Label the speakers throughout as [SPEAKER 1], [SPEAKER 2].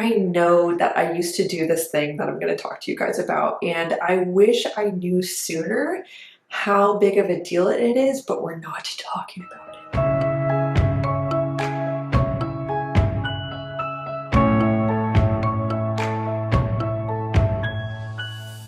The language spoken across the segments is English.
[SPEAKER 1] I know that I used to do this thing that I'm going to talk to you guys about, and I wish I knew sooner how big of a deal it is, but we're not talking about it.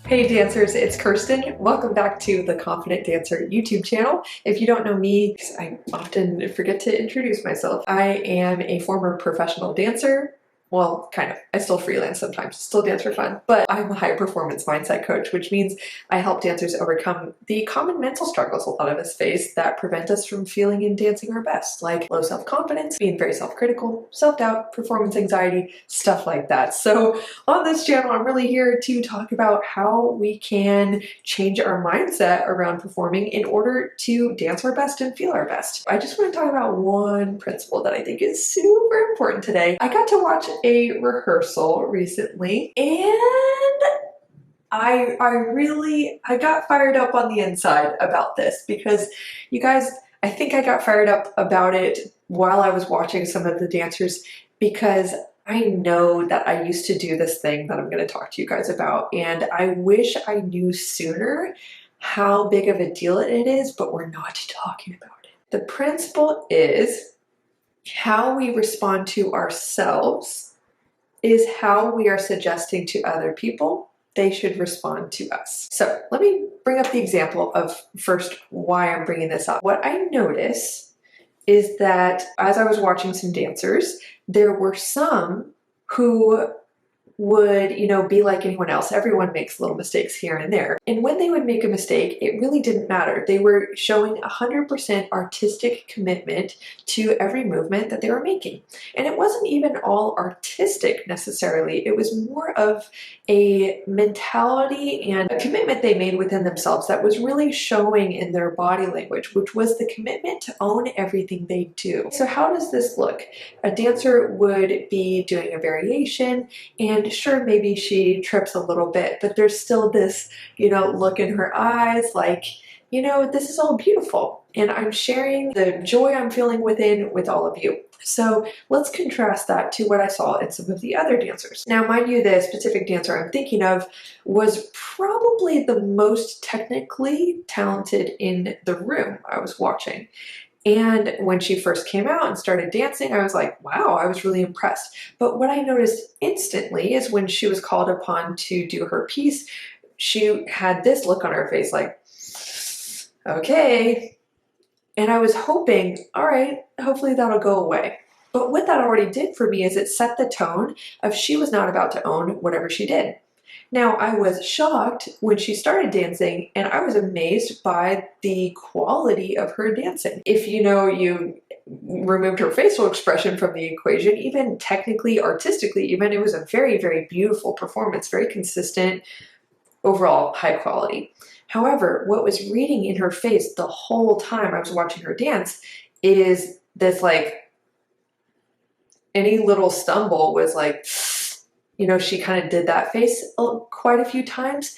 [SPEAKER 1] Hey dancers, it's Kirsten. Welcome back to the Confident Dancer YouTube channel. If you don't know me, I often forget to introduce myself. I am a former professional dancer. Well, kind of. I still freelance sometimes, still dance for fun, but I'm a high performance mindset coach, which means I help dancers overcome the common mental struggles a lot of us face that prevent us from feeling and dancing our best, like low self-confidence, being very self-critical, self-doubt, performance anxiety, stuff like that. So on this channel, I'm really here to talk about how we can change our mindset around performing in order to dance our best and feel our best. I just want to talk about one principle that I think is super important today. I got to watch a rehearsal recently, and I got fired up on the inside about this because, you guys, I think I got fired up about it while I was watching some of the dancers, because I know that I used to do this thing that I'm going to talk to you guys about, and I wish I knew sooner how big of a deal it is, but we're not talking about it. The principle is how we respond to ourselves is how we are suggesting to other people they should respond to us. So let me bring up the example of first why I'm bringing this up. What I notice is that as I was watching some dancers, there were some who would, be like anyone else. Everyone makes little mistakes here and there. And when they would make a mistake, it really didn't matter. They were showing 100% artistic commitment to every movement that they were making. And it wasn't even all artistic necessarily. It was more of a mentality and a commitment they made within themselves that was really showing in their body language, which was the commitment to own everything they do. So how does this look? A dancer would be doing a variation, and sure, maybe she trips a little bit, but there's still this, look in her eyes like, this is all beautiful. And I'm sharing the joy I'm feeling within with all of you. So let's contrast that to what I saw in some of the other dancers. Now, mind you, the specific dancer I'm thinking of was probably the most technically talented in the room I was watching. And when she first came out and started dancing, I was like, wow, I was really impressed. But what I noticed instantly is when she was called upon to do her piece, she had this look on her face like, okay. And I was hoping, all right, hopefully that'll go away. But what that already did for me is it set the tone of she was not about to own whatever she did. Now, I was shocked when she started dancing, and I was amazed by the quality of her dancing. If you removed her facial expression from the equation, even technically, artistically, even, it was a very, very beautiful performance, very consistent, overall high quality. However, what was reading in her face the whole time I was watching her dance is this, like, any little stumble was like, she kind of did that face quite a few times.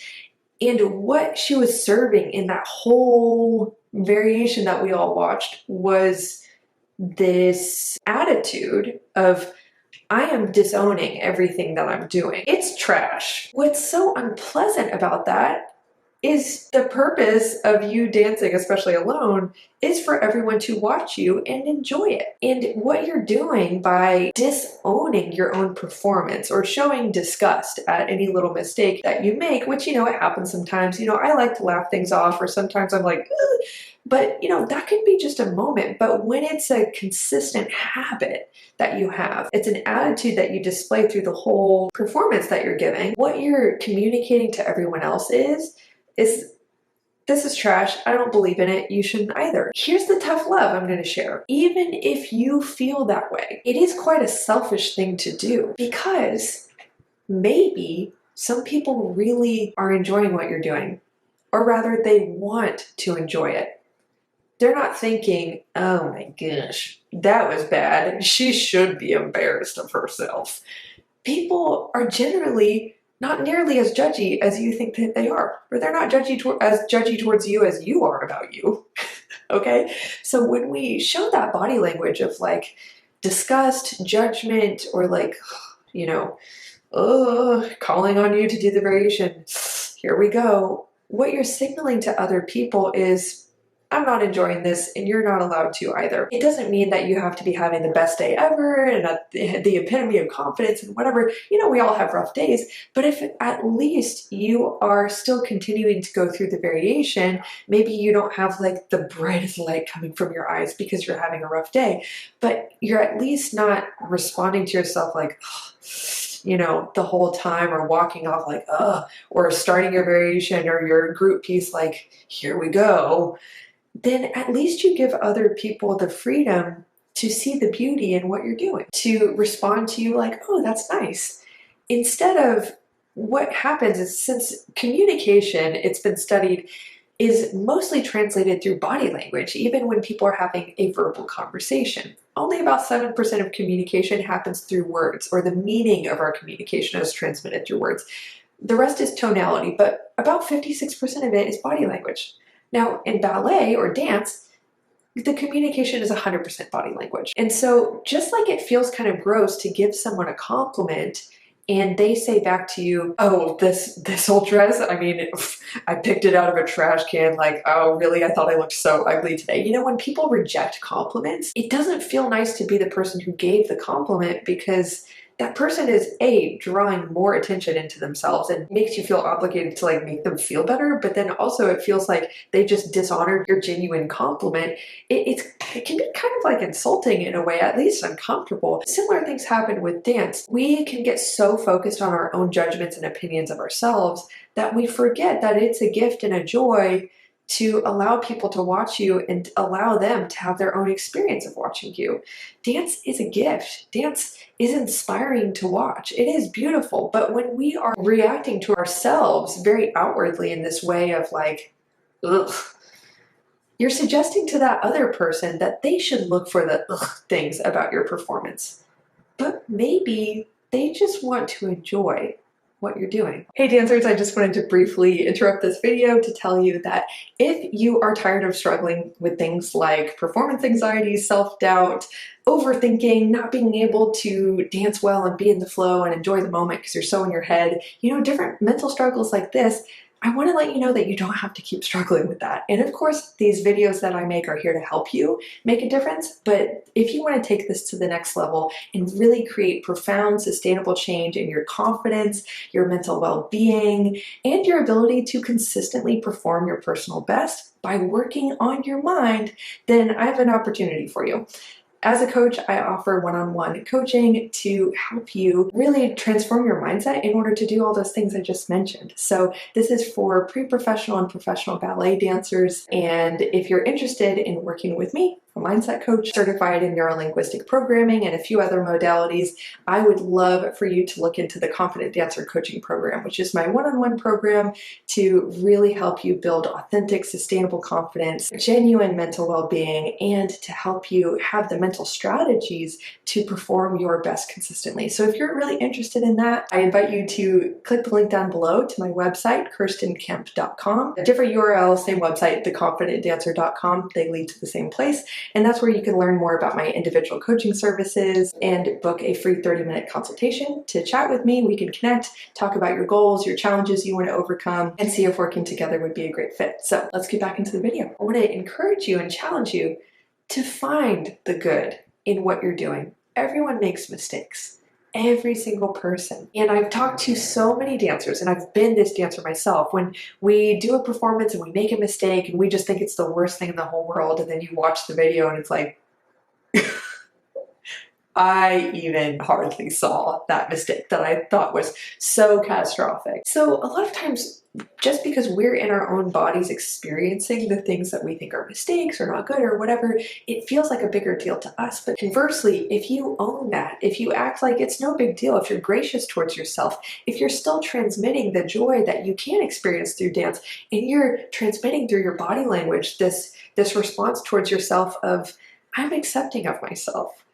[SPEAKER 1] And what she was serving in that whole variation that we all watched was this attitude of, I am disowning everything that I'm doing. It's trash. What's so unpleasant about that is the purpose of you dancing, especially alone, is for everyone to watch you and enjoy it. And what you're doing by disowning your own performance or showing disgust at any little mistake that you make, which, it happens sometimes. I like to laugh things off, or sometimes I'm like, ugh. But, that could be just a moment. But when it's a consistent habit that you have, it's an attitude that you display through the whole performance that you're giving, what you're communicating to everyone else is this is trash. I don't believe in it. You shouldn't either. Here's the tough love I'm going to share. Even if you feel that way, it is quite a selfish thing to do, because maybe some people really are enjoying what you're doing, or rather they want to enjoy it. They're not thinking, oh my gosh, that was bad. She should be embarrassed of herself. People are generally not nearly as judgy as you think that they are, or they're not as judgy towards you as you are about you. Okay? So when we show that body language of like disgust, judgment, or like, you know, calling on you to do the variation. Here we go. What you're signaling to other people is, I'm not enjoying this and you're not allowed to either. It doesn't mean that you have to be having the best day ever and the epitome of confidence and whatever. We all have rough days, but if at least you are still continuing to go through the variation, maybe you don't have like the brightest light coming from your eyes because you're having a rough day, but you're at least not responding to yourself like, the whole time, or walking off like, or starting your variation or your group piece like, here we go. Then at least you give other people the freedom to see the beauty in what you're doing, to respond to you like, oh, that's nice. Instead of, what happens is, since communication, it's been studied, is mostly translated through body language, even when people are having a verbal conversation. Only about 7% of communication happens through words, or the meaning of our communication is transmitted through words. The rest is tonality, but about 56% of it is body language. Now, in ballet or dance, the communication is 100% body language. And so just like it feels kind of gross to give someone a compliment and they say back to you, oh, this old dress, I mean, I picked it out of a trash can, like, oh, really? I thought I looked so ugly today. When people reject compliments, it doesn't feel nice to be the person who gave the compliment, because that person is drawing more attention into themselves and makes you feel obligated to like make them feel better. But then also it feels like they just dishonored your genuine compliment. It can be kind of like insulting in a way, at least uncomfortable. Similar things happen with dance. We can get so focused on our own judgments and opinions of ourselves that we forget that it's a gift and a joy to allow people to watch you and allow them to have their own experience of watching you. Dance is a gift. Dance is inspiring to watch. It is beautiful. But when we are reacting to ourselves very outwardly in this way of like, ugh, you're suggesting to that other person that they should look for the things about your performance. But maybe they just want to enjoy what you're doing. Hey dancers, I just wanted to briefly interrupt this video to tell you that if you are tired of struggling with things like performance anxiety, self-doubt, overthinking, not being able to dance well and be in the flow and enjoy the moment because you're so in your head, different mental struggles like this, I want to let you know that you don't have to keep struggling with that. And of course, these videos that I make are here to help you make a difference. But if you want to take this to the next level and really create profound, sustainable change in your confidence, your mental well-being, and your ability to consistently perform your personal best by working on your mind, then I have an opportunity for you. As a coach, I offer one-on-one coaching to help you really transform your mindset in order to do all those things I just mentioned. So this is for pre-professional and professional ballet dancers. And if you're interested in working with me, a mindset coach certified in neuro-linguistic programming and a few other modalities, I would love for you to look into the Confident Dancer Coaching Program, which is my one-on-one program to really help you build authentic, sustainable confidence, genuine mental well-being, and to help you have the mental strategies to perform your best consistently. So if you're really interested in that, I invite you to click the link down below to my website, kirstenkemp.com. A different URL, same website, theconfidentdancer.com. They lead to the same place. And that's where you can learn more about my individual coaching services and book a free 30-minute consultation to chat with me. We can connect, talk about your goals, your challenges you want to overcome, and see if working together would be a great fit. So let's get back into the video. I want to encourage you and challenge you to find the good in what you're doing. Everyone makes mistakes. Every single person. And I've talked to so many dancers, and I've been this dancer myself. When we do a performance and we make a mistake and we just think it's the worst thing in the whole world, and then you watch the video and it's like, I even hardly saw that mistake that I thought was so catastrophic. So a lot of times, just because we're in our own bodies experiencing the things that we think are mistakes or not good or whatever, it feels like a bigger deal to us. But conversely, if you own that, if you act like it's no big deal, if you're gracious towards yourself, if you're still transmitting the joy that you can experience through dance, and you're transmitting through your body language this response towards yourself of, I'm accepting of myself,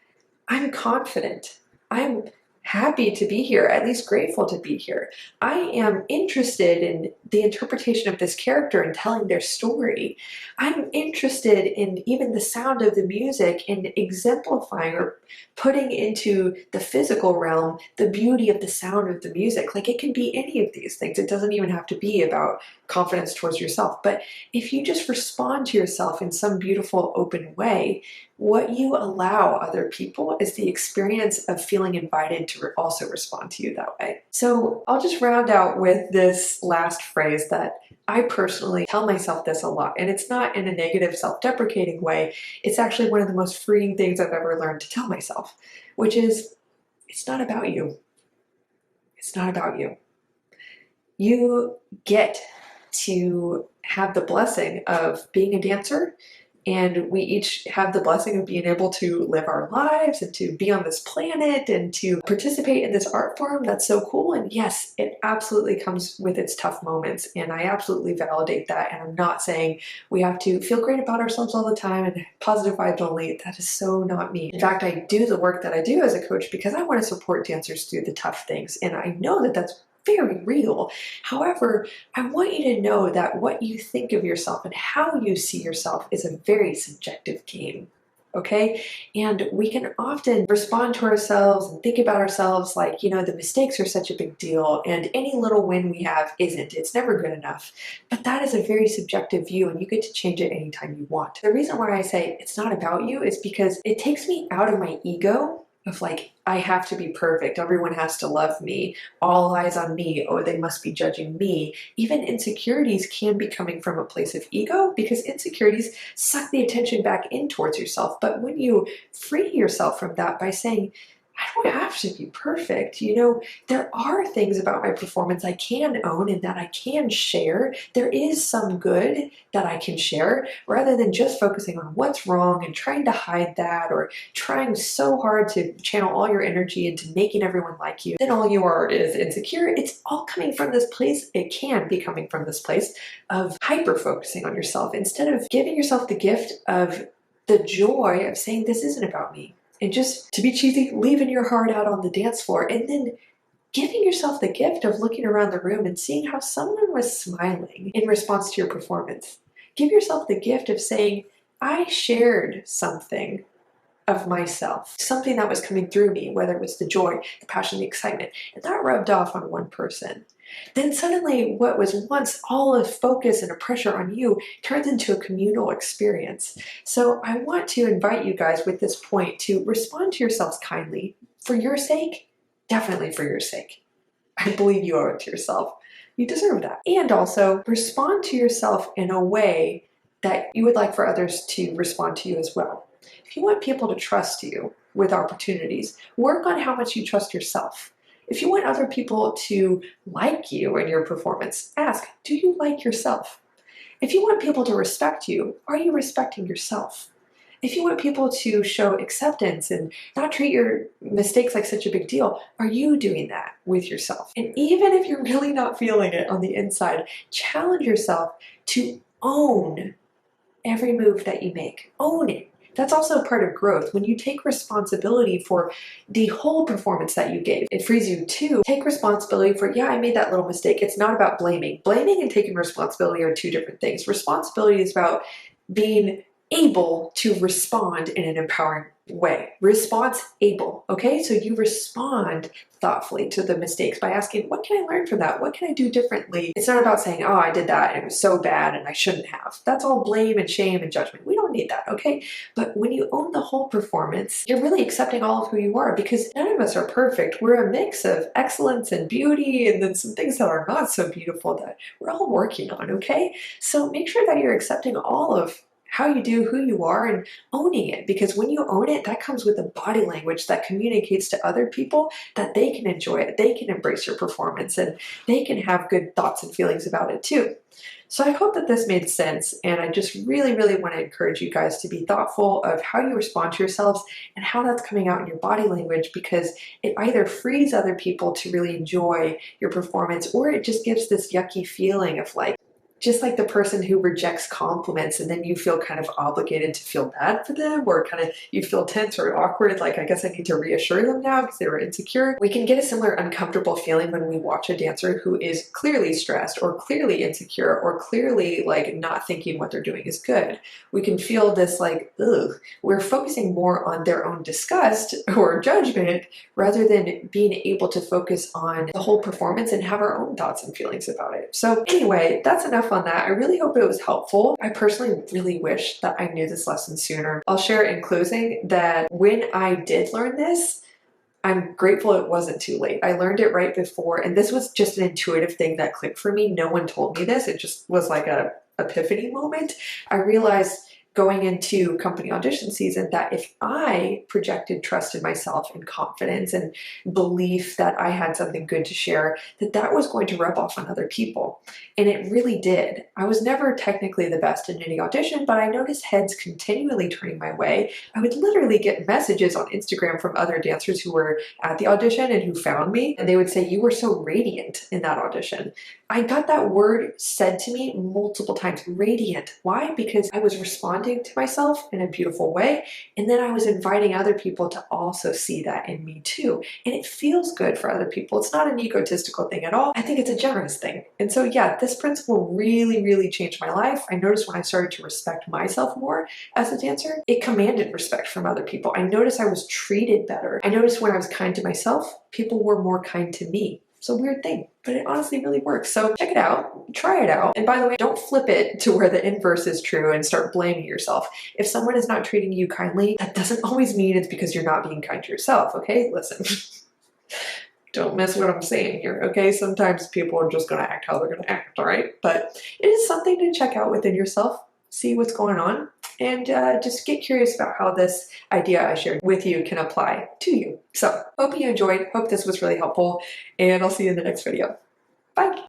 [SPEAKER 1] I'm confident, I'm happy to be here, at least grateful to be here. I am interested in the interpretation of this character and telling their story. I'm interested in even the sound of the music and exemplifying or putting into the physical realm the beauty of the sound of the music. Like, it can be any of these things. It doesn't even have to be about confidence towards yourself. But if you just respond to yourself in some beautiful, open way, what you allow other people is the experience of feeling invited to also respond to you that way. So I'll just round out with this last phrase that I personally tell myself this a lot, and it's not in a negative, self-deprecating way. It's actually one of the most freeing things I've ever learned to tell myself, which is, it's not about you. It's not about you. You get to have the blessing of being a dancer, and we each have the blessing of being able to live our lives and to be on this planet and to participate in this art form that's so cool. And yes, it absolutely comes with its tough moments, and I absolutely validate that. And I'm not saying we have to feel great about ourselves all the time and positive vibes only. That is so not me. In fact, I do the work that I do as a coach because I want to support dancers through the tough things, and I know that that's very real. However, I want you to know that what you think of yourself and how you see yourself is a very subjective game. Okay? And we can often respond to ourselves and think about ourselves like, you know, the mistakes are such a big deal and any little win we have isn't. It's never good enough. But that is a very subjective view, and you get to change it anytime you want. The reason why I say it's not about you is because it takes me out of my ego of like, I have to be perfect. Everyone has to love me. All eyes on me. Oh, they must be judging me. Even insecurities can be coming from a place of ego, because insecurities suck the attention back in towards yourself. But when you free yourself from that by saying, I don't have to be perfect. You know, there are things about my performance I can own and that I can share. There is some good that I can share, rather than just focusing on what's wrong and trying to hide that, or trying so hard to channel all your energy into making everyone like you. Then all you are is insecure. It's all coming from this place. It can be coming from this place of hyper focusing on yourself instead of giving yourself the gift of the joy of saying, this isn't about me. And just, to be cheesy, leaving your heart out on the dance floor, and then giving yourself the gift of looking around the room and seeing how someone was smiling in response to your performance. Give yourself the gift of saying, I shared something of myself, something that was coming through me, whether it was the joy, the passion, the excitement, and that rubbed off on one person. Then suddenly what was once all of focus and a pressure on you turns into a communal experience. So I want to invite you guys with this point to respond to yourselves kindly. For your sake, definitely for your sake. I believe you owe it to yourself. You deserve that. And also respond to yourself in a way that you would like for others to respond to you as well. If you want people to trust you with opportunities, work on how much you trust yourself. If you want other people to like you in your performance, ask, do you like yourself? If you want people to respect you, are you respecting yourself? If you want people to show acceptance and not treat your mistakes like such a big deal, are you doing that with yourself? And even if you're really not feeling it on the inside, challenge yourself to own every move that you make. Own it. That's also part of growth. When you take responsibility for the whole performance that you gave, it frees you to take responsibility for, yeah, I made that little mistake. It's not about blaming. Blaming and taking responsibility are two different things. Responsibility is about being able to respond in an empowering way. Response able, okay? So you respond thoughtfully to the mistakes by asking, what can I learn from that? What can I do differently? It's not about saying, oh, I did that and it was so bad and I shouldn't have. That's all blame and shame and judgment. We don't need that, okay? But when you own the whole performance, you're really accepting all of who you are, because none of us are perfect. We're a mix of excellence and beauty, and then some things that are not so beautiful that we're all working on, okay? So make sure that you're accepting all of how you do, who you are, and owning it, because when you own it, that comes with a body language that communicates to other people that they can enjoy it, they can embrace your performance, and they can have good thoughts and feelings about it too. So I hope that this made sense, and I just really, really want to encourage you guys to be thoughtful of how you respond to yourselves and how that's coming out in your body language, because it either frees other people to really enjoy your performance, or it just gives this yucky feeling of like, just like the person who rejects compliments and then you feel kind of obligated to feel bad for them, or kind of you feel tense or awkward, like I guess I need to reassure them now because they were insecure. We can get a similar uncomfortable feeling when we watch a dancer who is clearly stressed or clearly insecure or clearly like not thinking what they're doing is good. We can feel this like, ugh, we're focusing more on their own disgust or judgment rather than being able to focus on the whole performance and have our own thoughts and feelings about it. So anyway, that's enough on that. I really hope it was helpful. I personally really wish that I knew this lesson sooner. I'll share in closing that when I did learn this, I'm grateful it wasn't too late. I learned it right before, and this was just an intuitive thing that clicked for me. No one told me this. It just was like a epiphany moment. I realized going into company audition season that if I projected trust in myself and confidence and belief that I had something good to share, that was going to rub off on other people. And it really did. I was never technically the best in any audition, but I noticed heads continually turning my way. I would literally get messages on Instagram from other dancers who were at the audition and who found me, and they would say, "You were so radiant in that audition." I got that word said to me multiple times, radiant. Why? Because I was responding to myself in a beautiful way, and then I was inviting other people to also see that in me too. And it feels good for other people. It's not an egotistical thing at all. I think it's a generous thing. And so yeah, this principle really, really changed my life. I noticed when I started to respect myself more as a dancer, it commanded respect from other people. I noticed I was treated better. I noticed when I was kind to myself, people were more kind to me. It's a weird thing, but it honestly really works. So check it out, try it out. And by the way, don't flip it to where the inverse is true and start blaming yourself. If someone is not treating you kindly, that doesn't always mean it's because you're not being kind to yourself, okay? Listen, don't miss what I'm saying here, okay? Sometimes people are just gonna act how they're gonna act, all right? But it is something to check out within yourself, see what's going on, and just get curious about how this idea I shared with you can apply to you. So hope you enjoyed, hope this was really helpful, and I'll see you in the next video. Bye.